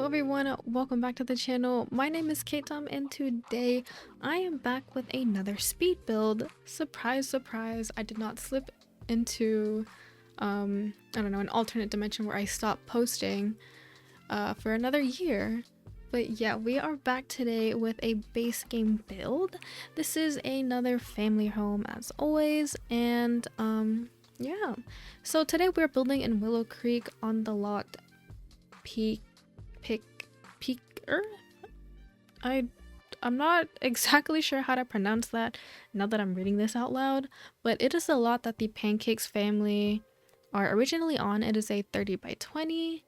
everyone, welcome back to the channel. My name is caitom and today I am back with another speed build. Surprise, surprise, I did not slip into I don't know, an alternate dimension where I stopped posting for another year. But yeah, we are back today with a base game build. This is another family home as always, and yeah. So today we're building in Willow Creek on the lot Pique. I'm not exactly sure how to pronounce that now that I'm reading this out loud, but it is a lot that the Pancakes family are originally on. It is a 30 by 20,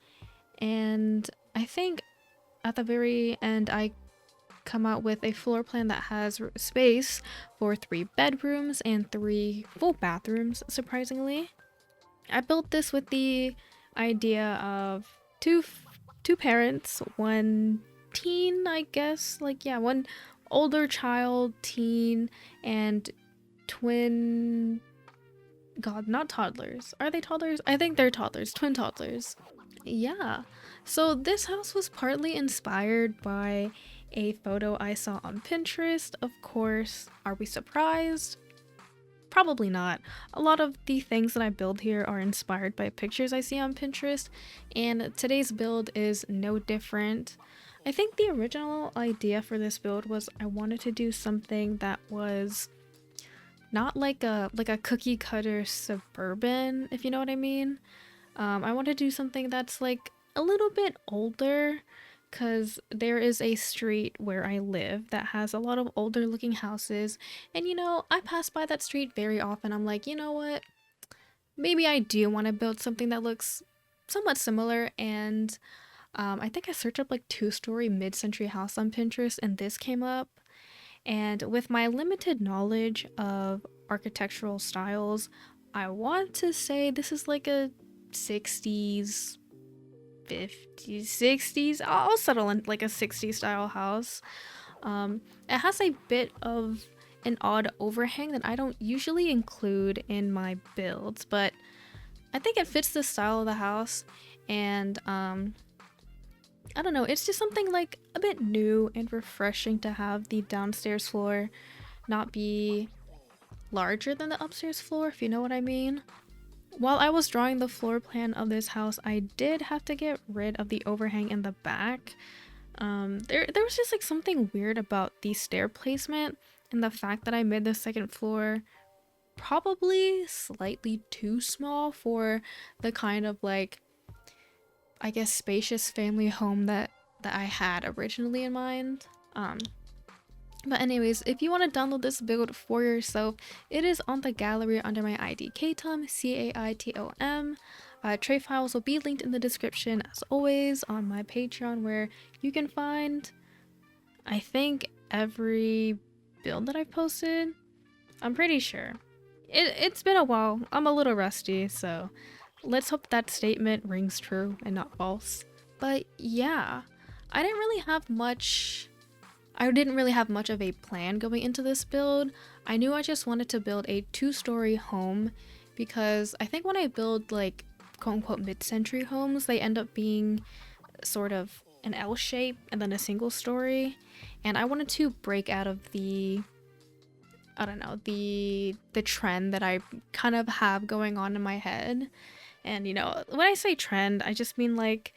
and I think at the very end I come out with a floor plan that has space for 3 bedrooms and 3 full bathrooms, surprisingly. I built this with the idea of two parents, one teen, I guess, like, yeah, one older child, teen, and twin, god, not toddlers. Are they toddlers? I think they're toddlers, twin toddlers. Yeah, so this house was partly inspired by a photo I saw on Pinterest. Of course, are we surprised? Probably not. A lot of the things that I build here are inspired by pictures I see on Pinterest, and today's build is no different. I think the original idea for this build was I wanted to do something that was not like a cookie cutter suburban, if you know what I mean. I want to do something that's like a little bit older, because there is a street where I live that has a lot of older looking houses, and you know, I pass by that street very often. I'm like, you know what, maybe I do want to build something that looks somewhat similar. And I think I searched up like 2-story mid-century house on Pinterest and this came up. And with my limited knowledge of architectural styles, I want to say this is like a 60s, 50s, 60s. I'll settle in like a 60s style house. It has a bit of an odd overhang that I don't usually include in my builds, but I think it fits the style of the house. And I don't know, it's just something like a bit new and refreshing to have the downstairs floor not be larger than the upstairs floor, if you know what I mean. While I was drawing the floor plan of this house, I did have to get rid of the overhang in the back. There was just like something weird about the stair placement and the fact that I made the second floor probably slightly too small for the kind of like, I guess, spacious family home that I had originally in mind. But anyways, if you want to download this build for yourself, it is on the gallery under my ID caitom, C-A-I-T-O-M. Tray files will be linked in the description as always on my Patreon, where you can find, I think, every build that I've posted. I'm pretty sure. It's been a while. I'm a little rusty, so let's hope that statement rings true and not false. But yeah, I didn't really have much of a plan going into this build. I knew I just wanted to build a 2-story home, because I think when I build like quote-unquote mid-century homes, they end up being sort of an L shape and then a single story, and I wanted to break out of the, I don't know, the trend that I kind of have going on in my head. And you know, when I say trend, I just mean like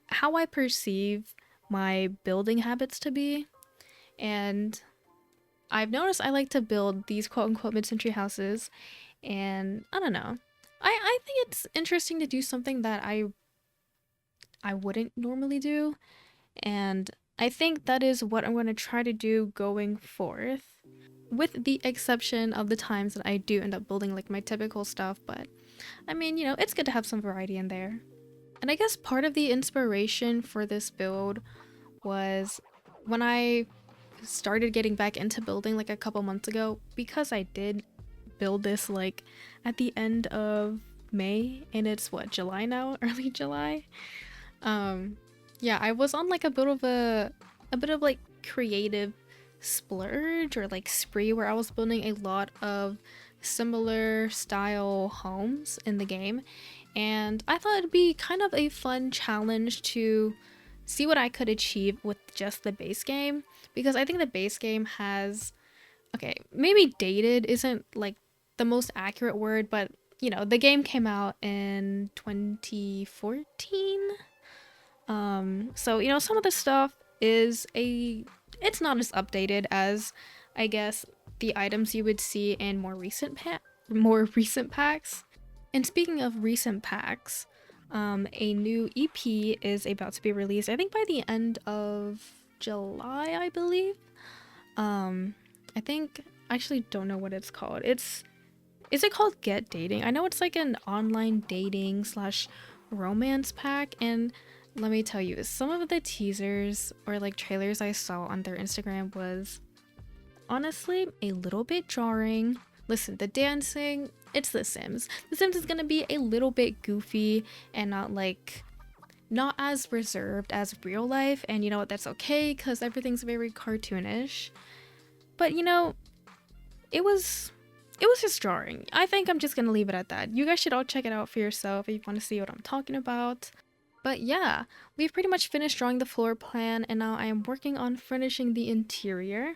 how I perceive my building habits to be. And I've noticed I like to build these quote-unquote mid-century houses, and I don't know, I think it's interesting to do something that I wouldn't normally do, and I think that is what I'm going to try to do going forth, with the exception of the times that I do end up building like my typical stuff. But I mean, you know, it's good to have some variety in there. And I guess part of the inspiration for this build was when I started getting back into building like a couple months ago, because I did build this like at the end of May and it's what, July now, early July. Yeah, I was on like a bit of like creative splurge or like spree, where I was building a lot of similar style homes in the game, and I thought it'd be kind of a fun challenge to see what I could achieve with just the base game, because I think the base game has, okay, maybe dated isn't like the most accurate word, but you know, the game came out in 2014. So you know, some of the stuff it's not as updated as, I guess, the items you would see in more recent packs. And speaking of recent packs, a new EP is about to be released, I think by the end of July, I believe. I think, I actually don't know what it's called. Is it called Get Dating? I know it's like an online dating slash romance pack, and let me tell you, some of the teasers or like trailers I saw on their Instagram was honestly a little bit jarring. Listen, the dancing, it's The Sims. The Sims is gonna be a little bit goofy and not as reserved as real life, and you know what, that's okay because everything's very cartoonish. But you know, it was just jarring. I think I'm just gonna leave it at that. You guys should all check it out for yourself if you want to see what I'm talking about. But yeah, we've pretty much finished drawing the floor plan, and now I am working on furnishing the interior.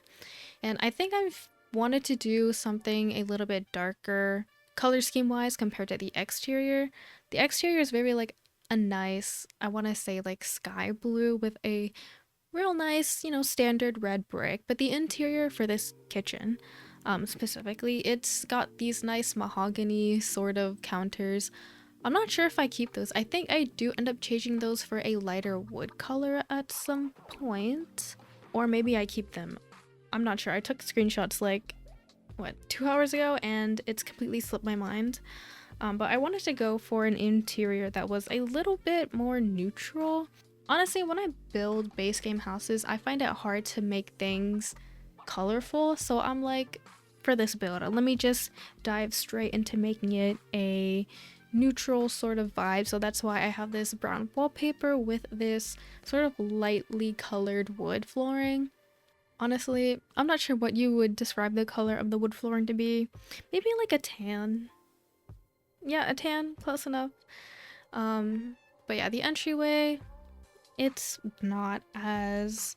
And I think I've wanted to do something a little bit darker color scheme wise compared to the exterior. The exterior is very like a nice, I want to say like sky blue with a real nice, you know, standard red brick. But the interior for this kitchen, specifically, it's got these nice mahogany sort of counters. I'm not sure if I keep those. I think I do end up changing those for a lighter wood color at some point. Or maybe I keep them. I'm not sure. I took screenshots like, what, 2 hours ago, and it's completely slipped my mind. But I wanted to go for an interior that was a little bit more neutral. Honestly, when I build base game houses, I find it hard to make things colorful. So I'm like, for this build, let me just dive straight into making it a neutral sort of vibe. So that's why I have this brown wallpaper with this sort of lightly colored wood flooring. Honestly, I'm not sure what you would describe the color of the wood flooring to be. Maybe like a tan. Yeah, a tan, close enough. But yeah, the entryway, it's not as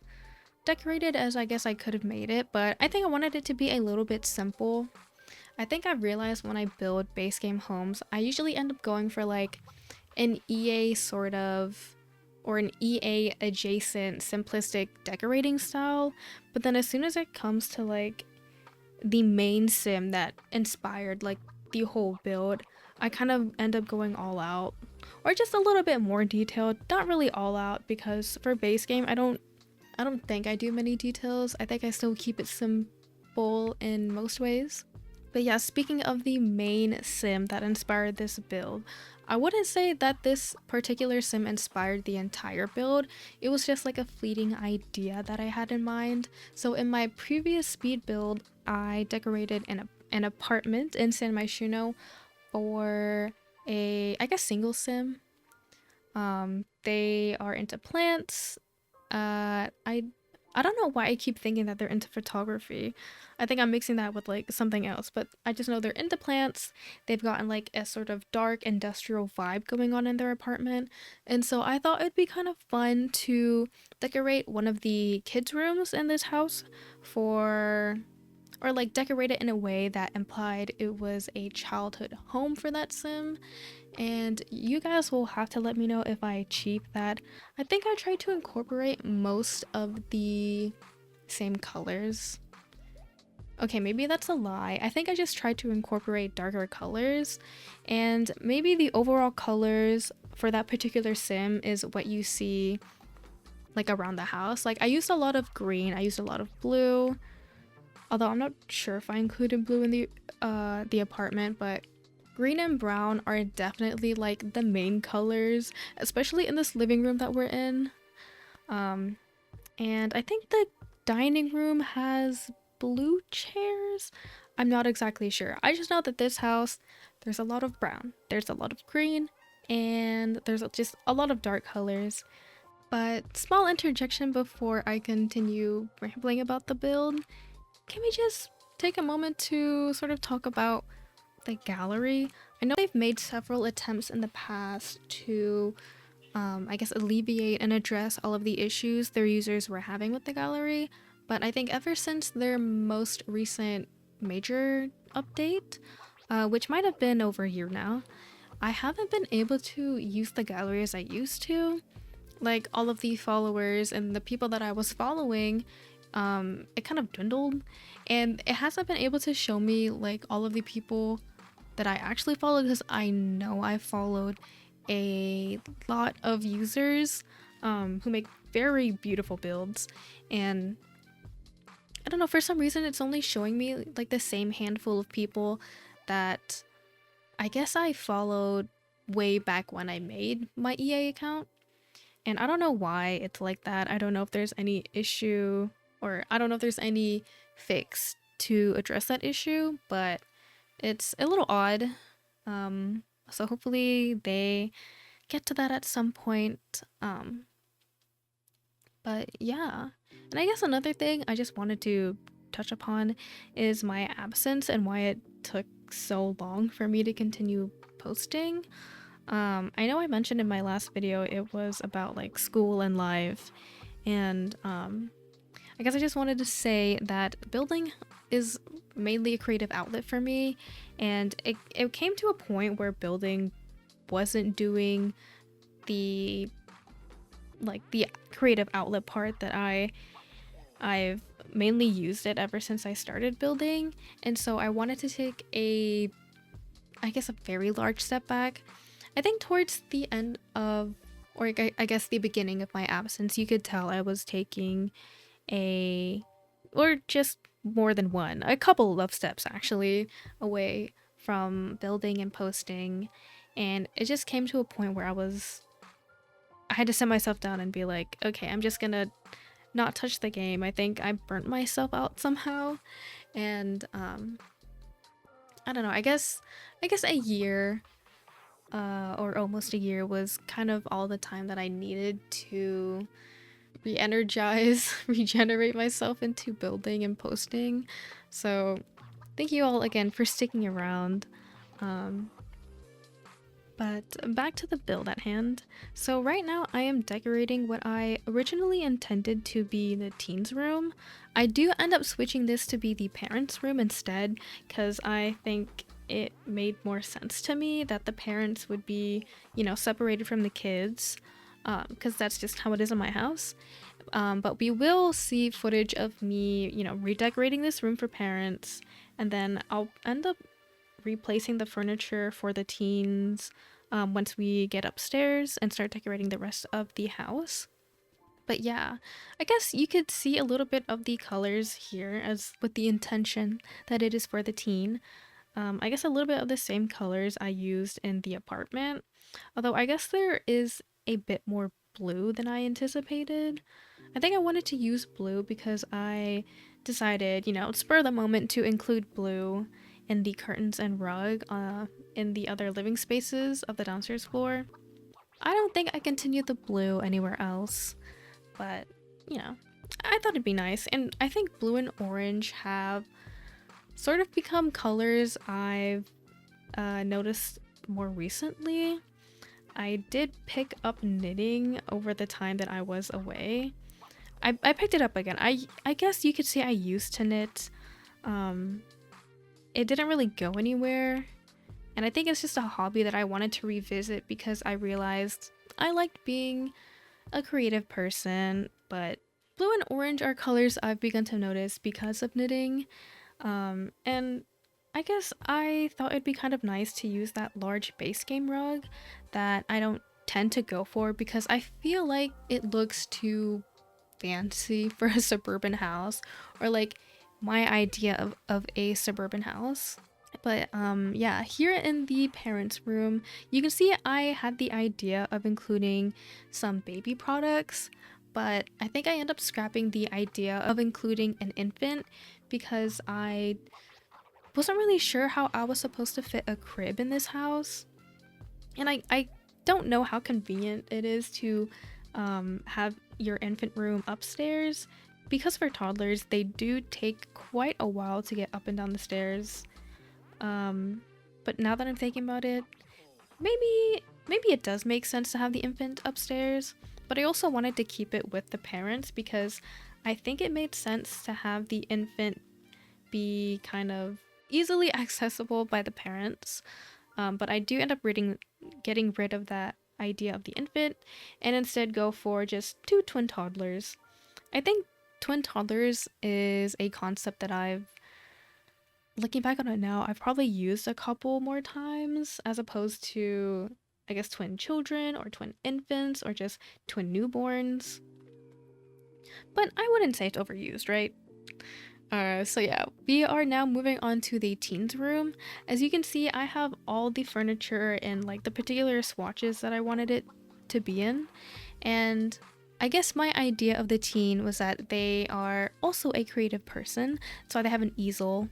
decorated as I guess I could have made it, but I think I wanted it to be a little bit simple. I think I've realized when I build base game homes, I usually end up going for like an EA sort of, or an EA adjacent simplistic decorating style, but then as soon as it comes to like the main sim that inspired like the whole build, I kind of end up going all out, or just a little bit more detailed. Not really all out, because for base game I don't think I do many details. I think I still keep it simple in most ways. But yeah, speaking of the main sim that inspired this build, I wouldn't say that this particular sim inspired the entire build. It was just like a fleeting idea that I had in mind. So in my previous speed build, I decorated an apartment in San Myshuno for a, I guess, single sim. They are into plants. I don't know why I keep thinking that they're into photography. I think I'm mixing that with like something else, but I just know they're into plants. They've gotten like a sort of dark industrial vibe going on in their apartment. And so I thought it'd be kind of fun to decorate one of the kids' rooms in this house or like decorate it in a way that implied it was a childhood home for that sim. And you guys will have to let me know if I achieve that. I think I tried to incorporate most of the same colors. Okay, maybe that's a lie. I think I just tried to incorporate darker colors, and maybe the overall colors for that particular sim is what you see like around the house. Like I used a lot of green, I used a lot of blue, although I'm not sure if I included blue in the apartment, but green and brown are definitely like the main colors, especially in this living room that we're in. And I think the dining room has blue chairs. I'm not exactly sure. I just know that this house, there's a lot of brown, there's a lot of green, and there's just a lot of dark colors. But small interjection before I continue rambling about the build. Can we just take a moment to sort of talk about the gallery? I know they've made several attempts in the past to I guess alleviate and address all of the issues their users were having with the gallery. But I think ever since their most recent major update, which might have been over a year now, I haven't been able to use the gallery as I used to. Like all of the followers and the people that I was following, it kind of dwindled, and it hasn't been able to show me like all of the people that I actually followed, because I know I followed a lot of users who make very beautiful builds, and I don't know, for some reason it's only showing me like the same handful of people that I guess I followed way back when I made my EA account. And I don't know why it's like that. I don't know if there's any issue, or I don't know if there's any fix to address that issue, but it's a little odd. So hopefully they get to that at some point. But yeah. And I guess another thing I just wanted to touch upon is my absence and why it took so long for me to continue posting. I know I mentioned in my last video it was about like school and life, and I guess I just wanted to say that building is mainly a creative outlet for me, and it came to a point where building wasn't doing the creative outlet part that I've mainly used it ever since I started building, and so I wanted to take I guess a very large step back. I think towards the end of, or I guess the beginning of my absence, you could tell I was taking or just more than a couple of steps actually, away from building and posting. And it just came to a point where I had to sit myself down and be like, okay, I'm just gonna not touch the game. I think I burnt myself out somehow. And I don't know, I guess a year, or almost a year, was kind of all the time that I needed to re-energize, regenerate myself into building and posting. So thank you all again for sticking around. But back to the build at hand. So right now I am decorating what I originally intended to be the teens room. I do end up switching this to be the parents room instead, because I think it made more sense to me that the parents would be, separated from the kids, because that's just how it is in my house. But we will see footage of me, redecorating this room for parents, and then I'll end up replacing the furniture for the teens once we get upstairs and start decorating the rest of the house. But yeah, I guess you could see a little bit of the colors here, as with the intention that it is for the teen. I guess a little bit of the same colors I used in the apartment, although I guess there is a bit more blue than I anticipated. I think I wanted to use blue because I decided, spur of the moment, to include blue in the curtains and rug in the other living spaces of the downstairs floor. I don't think I continued the blue anywhere else, but I thought it'd be nice. And I think blue and orange have sort of become colors I've noticed more recently. I did pick up knitting over the time that I was away. I picked it up again. I guess you could say I used to knit. It didn't really go anywhere, and I think it's just a hobby that I wanted to revisit because I realized I liked being a creative person. But blue and orange are colors I've begun to notice because of knitting, and I guess I thought it'd be kind of nice to use that large base game rug that I don't tend to go for because I feel like it looks too fancy for a suburban house, or like my idea of a suburban house. But yeah, here in the parents' room, you can see I had the idea of including some baby products, but I think I end up scrapping the idea of including an infant because I wasn't really sure how I was supposed to fit a crib in this house. And I don't know how convenient it is to have your infant room upstairs, because for toddlers they do take quite a while to get up and down the stairs. But now that I'm thinking about it, maybe maybe it does make sense to have the infant upstairs, but I also wanted to keep it with the parents because I think it made sense to have the infant be kind of easily accessible by the parents. But I do end up getting rid of that idea of the infant and instead go for just 2 twin toddlers. I think twin toddlers is a concept that looking back on it now, I've probably used a couple more times as opposed to, I guess, twin children or twin infants or just twin newborns. But I wouldn't say it's overused, right? So yeah, we are now moving on to the teens room. As you can see, I have all the furniture in like the particular swatches that I wanted it to be in. And I guess my idea of the teen was that they are also a creative person. So they have an easel,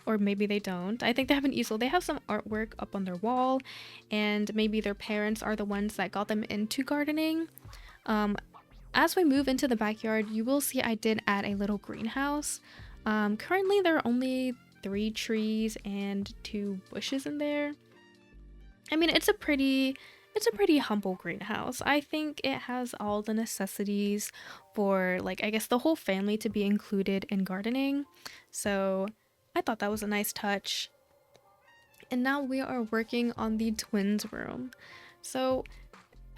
or maybe they don't. I think they have an easel. They have some artwork up on their wall, and maybe their parents are the ones that got them into gardening. As we move into the backyard, you will see I did add a little greenhouse. Currently there are only 3 trees and 2 bushes in there. I mean, it's a pretty humble greenhouse. I think it has all the necessities for, like, I guess the whole family to be included in gardening. So I thought that was a nice touch. And now we are working on the twins room. So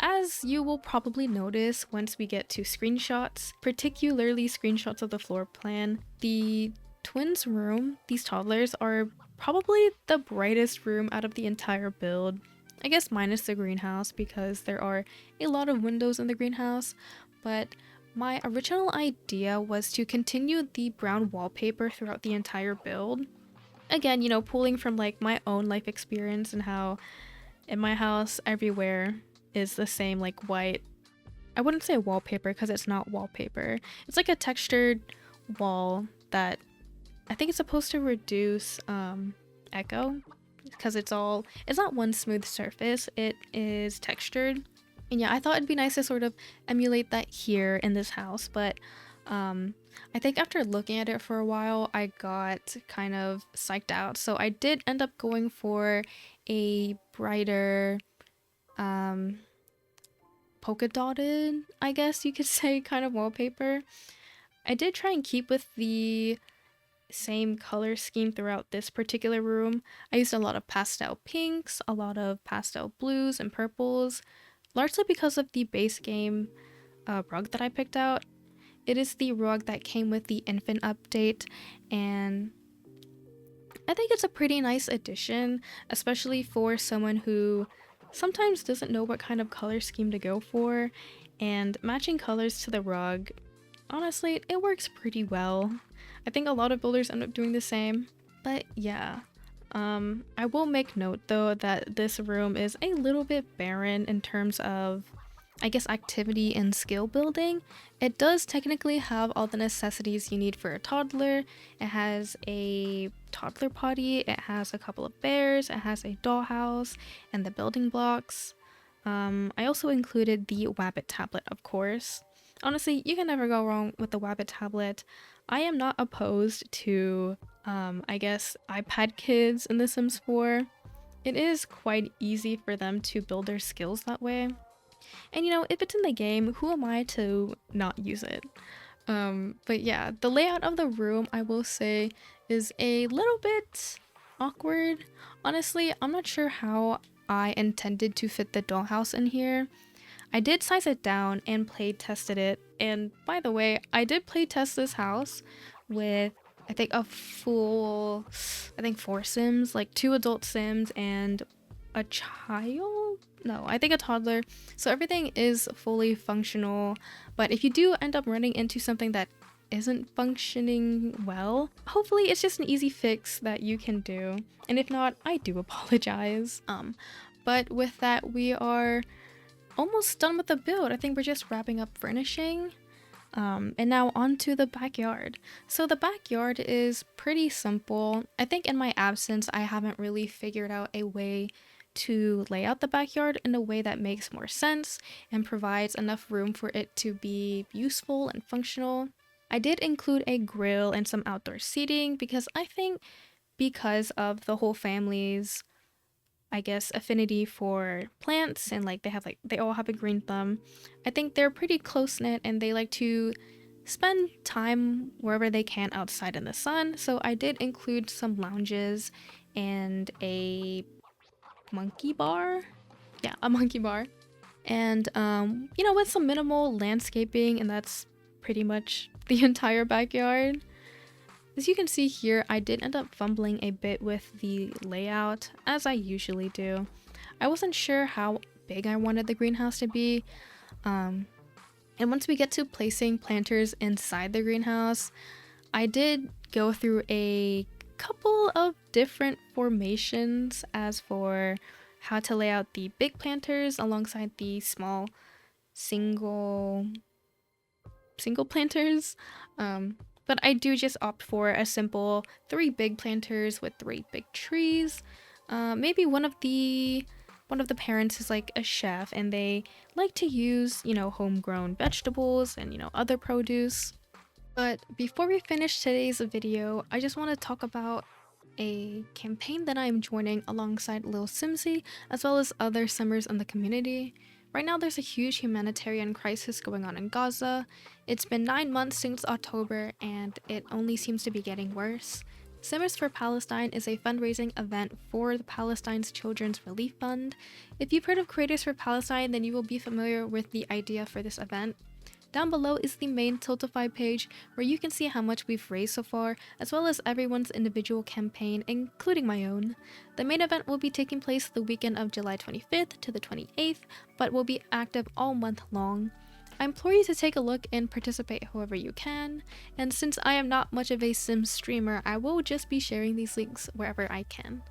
as you will probably notice once we get to screenshots, particularly screenshots of the floor plan, the twins room, these toddlers, are probably the brightest room out of the entire build. I guess minus the greenhouse because there are a lot of windows in the greenhouse, but my original idea was to continue the brown wallpaper throughout the entire build. Again, you know, pulling from like my own life experience and how in my house everywhere is the same like white, I wouldn't say wallpaper because it's not wallpaper. It's like a textured wall that I think it's supposed to reduce echo because it's not one smooth surface, it is textured. And yeah, I thought it'd be nice to sort of emulate that here in this house, but I think after looking at it for a while, I got kind of psyched out. So I did end up going for a brighter polka dotted, I guess you could say, kind of wallpaper. I did try and keep with the same color scheme throughout this particular room. I used a lot of pastel pinks, a lot of pastel blues and purples, largely because of the base game rug that I picked out. It is the rug that came with the infant update, and I think it's a pretty nice addition, especially for someone who sometimes doesn't know what kind of color scheme to go for, and matching colors to the rug, honestly, it works pretty well. I think a lot of builders end up doing the same. But yeah, I will make note though that this room is a little bit barren in terms of, I guess, activity and skill building. It does technically have all the necessities you need for a toddler. It has a toddler potty, it has a couple of bears, it has a dollhouse, and the building blocks. I also included the Wabbit tablet, of course. Honestly, you can never go wrong with the Wabbit tablet. I am not opposed to, I guess, iPad kids in The Sims 4. It is quite easy for them to build their skills that way. And you know, if it's in the game, who am I to not use it? But yeah, the layout of the room, I will say, is a little bit awkward. Honestly, I'm not sure how I intended to fit the dollhouse in here. I did size it down and play tested it. And by the way, I did play test this house with, I think, a full, 4 Sims, like 2 adult Sims and a child? No, I think a toddler. So everything is fully functional, but if you do end up running into something that isn't functioning well, hopefully it's just an easy fix that you can do. And if not, I do apologize. But with that, we are almost done with the build. I think we're just wrapping up furnishing. And now on to the backyard. So the backyard is pretty simple. I think in my absence, I haven't really figured out a way to lay out the backyard in a way that makes more sense and provides enough room for it to be useful and functional. I did include a grill and some outdoor seating because I think because of the whole family's I guess, affinity for plants, and like they all have a green thumb. I think they're pretty close knit and they like to spend time wherever they can outside in the sun. So I did include some lounges and a monkey bar. Yeah, a monkey bar. And you know, with some minimal landscaping, and that's pretty much the entire backyard. As you can see here, I did end up fumbling a bit with the layout, as I usually do. I wasn't sure how big I wanted the greenhouse to be, and once we get to placing planters inside the greenhouse, I did go through a couple of different formations as for how to lay out the big planters alongside the small single planters. But I do just opt for a simple 3 big planters with 3 big trees. Maybe one of the parents is like a chef and they like to use, you know, homegrown vegetables and, you know, other produce. But before we finish today's video, I just want to talk about a campaign that I'm joining alongside Lil Simsy, as well as other simmers in the community. Right now there's a huge humanitarian crisis going on in Gaza. It's been 9 months since October and it only seems to be getting worse. Simmers for Palestine is a fundraising event for the Palestine's Children's Relief Fund. If you've heard of Creators for Palestine, then you will be familiar with the idea for this event. Down below is the main Tiltify page where you can see how much we've raised so far, as well as everyone's individual campaign, including my own. The main event will be taking place the weekend of July 25th to the 28th, but will be active all month long. I implore you to take a look and participate however you can, and since I am not much of a Sims streamer, I will just be sharing these links wherever I can.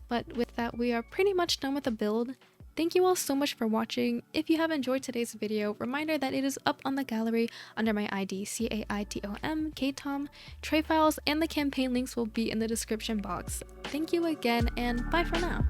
But with that, we are pretty much done with the build. Thank you all so much for watching. If you have enjoyed today's video, reminder that it is up on the gallery under my ID caitom, tray files, and the campaign links will be in the description box. Thank you again, and bye for now.